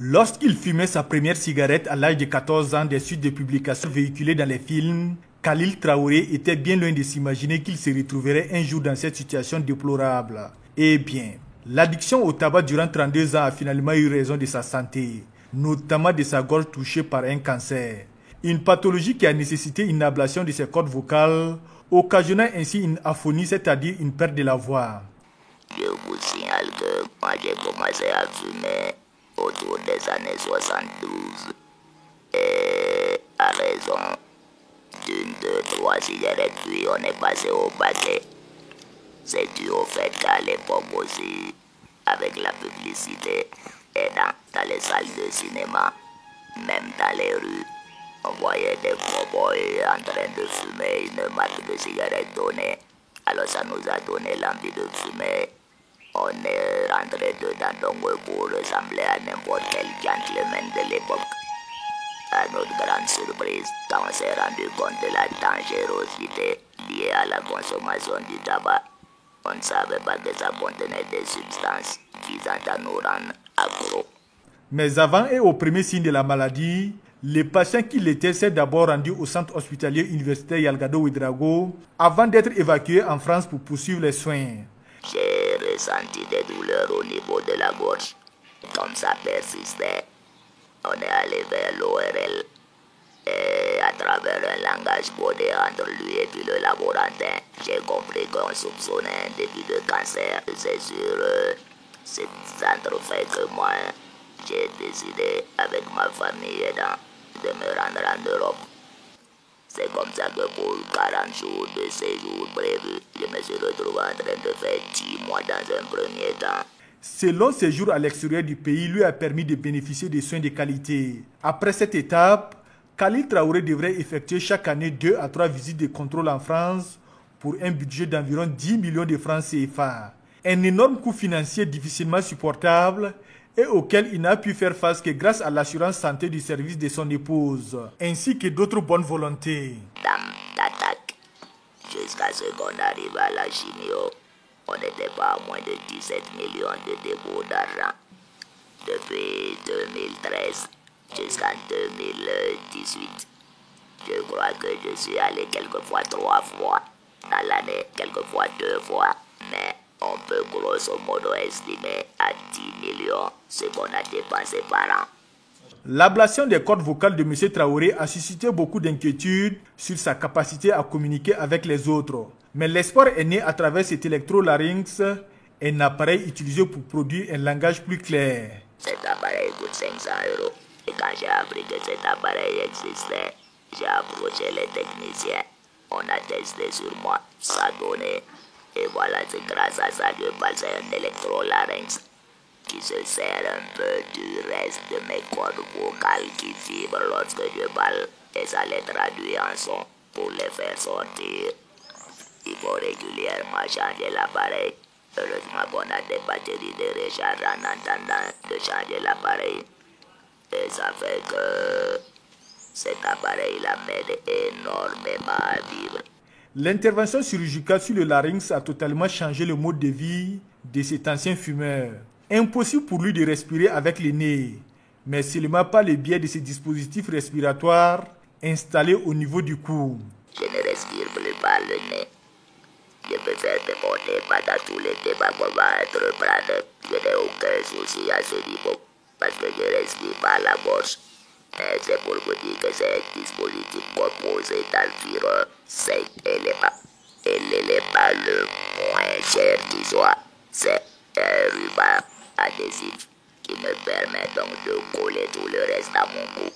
Lorsqu'il fumait sa première cigarette à l'âge de 14 ans des suites de publications véhiculées dans les films, Khalil Traoré était bien loin de s'imaginer qu'il se retrouverait un jour dans cette situation déplorable. Eh bien, l'addiction au tabac durant 32 ans a finalement eu raison de sa santé, notamment de sa gorge touchée par un cancer. Une pathologie qui a nécessité une ablation de ses cordes vocales, occasionnant ainsi une aphonie, c'est-à-dire une perte de la voix. Je vous signale que quand j'ai commencé à fumer autour des années 72, et à raison d'une, deux, trois cigarettes, puis on est passé au paquet. C'est dû au fait qu'à l'époque aussi, avec la publicité et dans les salles de cinéma, même dans les rues, on voyait des cowboys en train de fumer une marque de cigarette donnée. Alors ça nous a donné l'envie de fumer. On est rentré dedans donc pour ressembler à n'importe quel gentleman de l'époque. À notre grande surprise, quand on s'est rendu compte de la dangerosité liée à la consommation du tabac, on ne savait pas que ça contenait des substances visant à nous rendre accros. Mais avant et au premier signe de la maladie, les patients qui l'étaient s'est d'abord rendus au centre hospitalier universitaire Yalgado Ouedraogo avant d'être évacués en France pour poursuivre les soins. J'ai ressenti des douleurs au niveau de la gorge. Comme ça persistait, on est allé vers l'ORL. Et à travers un langage codé entre lui et puis le laborantin, j'ai compris qu'on soupçonnait un début de cancer. C'est sur cet centre-fait que moi, j'ai décidé avec ma famille de me rendre en Europe. C'est comme ça que pour 40 jours de séjour prévu, je me suis retrouvé en train de faire 10 mois dans un premier temps. Ce long séjour à l'extérieur du pays lui a permis de bénéficier de soins de qualité. Après cette étape, Khalil Traoré devrait effectuer chaque année 2 à 3 visites de contrôle en France pour un budget d'environ 10 millions de francs CFA. Un énorme coût financier difficilement supportable et auquel il n'a pu faire face que grâce à l'assurance santé du service de son épouse, ainsi que d'autres bonnes volontés. D'attaque, jusqu'à ce qu'on arrive à la chimio, on n'était pas à moins de 17 millions de dépôts d'argent. Depuis 2013 jusqu'en 2018, je crois que je suis allé quelquefois 3 fois dans l'année, quelquefois 2 fois, mais on peut grosso modo estimer à 10 millions ce qu'on a dépensé par an. L'ablation des cordes vocales de M. Traoré a suscité beaucoup d'inquiétudes sur sa capacité à communiquer avec les autres. Mais l'espoir est né à travers cet électrolarynx, un appareil utilisé pour produire un langage plus clair. Cet appareil coûte 500 €. Et quand j'ai appris que cet appareil existait, j'ai approché les techniciens. On a testé sur moi, ça donnait. Et voilà, c'est grâce à ça que je passe un électrolarynx qui se sert un peu du reste de mes cordes vocales qui vibrent lorsque je parle. Et ça les traduit en son pour les faire sortir. Il faut régulièrement changer l'appareil. Heureusement qu'on a des batteries de recharge en attendant de changer l'appareil. Et ça fait que cet appareil-là m'aide énormément à vivre. L'intervention chirurgicale sur le larynx a totalement changé le mode de vie de cet ancien fumeur. Impossible pour lui de respirer avec le nez, mais seulement par le biais de ces dispositifs respiratoires installés au niveau du cou. Je ne respire plus par le nez. Je peux faire démonter pendant tout le débat qu'on va entreprendre. Je n'ai aucun souci à ce niveau parce que je respire par la gorge. Et c'est pour vous dire que c'est un dispositif composé d'environ 5 éléments. Et l'élément le moins cher qui soit, c'est un ruban adhésif qui me permet donc de coller tout le reste à mon cou.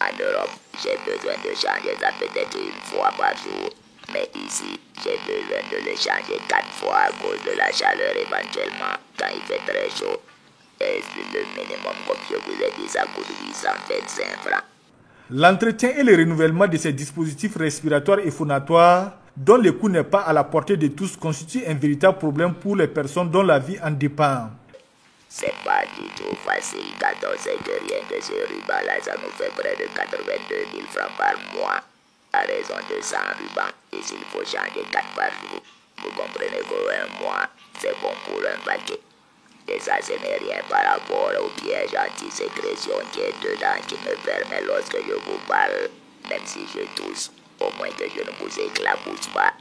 En Europe, j'ai besoin de changer ça peut-être une fois par jour. Mais ici, j'ai besoin de le changer 4 fois à cause de la chaleur éventuellement quand il fait très chaud. Et le minimum, comme je vous ai dit, ça coûte 825 francs. L'entretien et le renouvellement de ces dispositifs respiratoires et phonatoires, dont le coût n'est pas à la portée de tous, constitue un véritable problème pour les personnes dont la vie en dépend. C'est pas du tout facile quand on sait que rien que ce ruban-là, ça nous fait près de 82 000 francs par mois, à raison de 100 rubans. Et s'il faut changer 4 par jour, vous comprenez qu'un mois, c'est bon pour un paquet. Et ça, ce n'est rien par rapport au piège anti-sécrétion qui est dedans, qui me permet, lorsque je vous parle, même si je tousse, au moins que je ne vous éclabousse pas.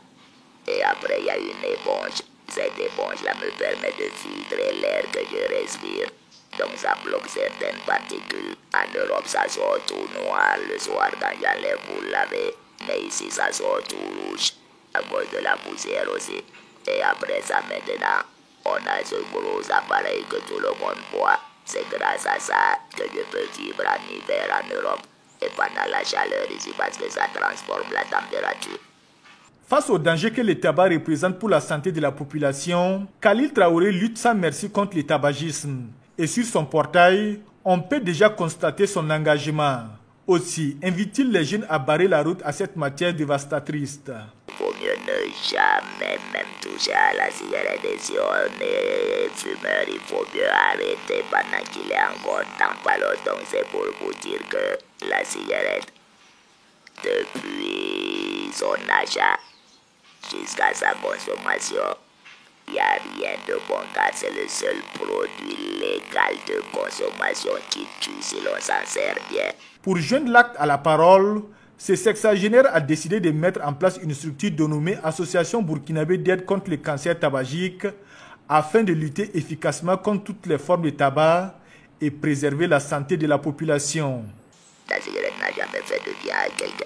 Et après, il y a une éponge. Cette éponge-là me permet de filtrer l'air que je respire. Donc ça bloque certaines particules. En Europe, ça sort tout noir le soir quand j'enlève vous laver. Mais ici, ça sort tout rouge, à cause de la poussière aussi. Et après ça, maintenant, on a ce gros appareil que tout le monde voit. C'est grâce à ça que je peux vivre en hiver en Europe et pendant la chaleur ici parce que ça transforme la température. Face au danger que le tabac représente pour la santé de la population, Khalil Traoré lutte sans merci contre le tabagisme. Et sur son portail, on peut déjà constater son engagement. Aussi, invite-t-il les jeunes à barrer la route à cette matière dévastatrice. Il vaut mieux ne jamais même toucher à la cigarette. Et si on est fumeur, il faut mieux arrêter pendant qu'il est encore temps. Donc c'est pour vous dire que la cigarette, depuis son achat jusqu'à sa consommation, il n'y a rien de bon car c'est le seul produit légal de consommation qui tue si l'on s'en sert bien. Pour joindre l'acte à la parole, ce sexagénaire a décidé de mettre en place une structure dénommée Association burkinabé d'aide contre le cancer tabagique afin de lutter efficacement contre toutes les formes de tabac et préserver la santé de la population. La cigarette n'a jamais fait de bien à quelqu'un.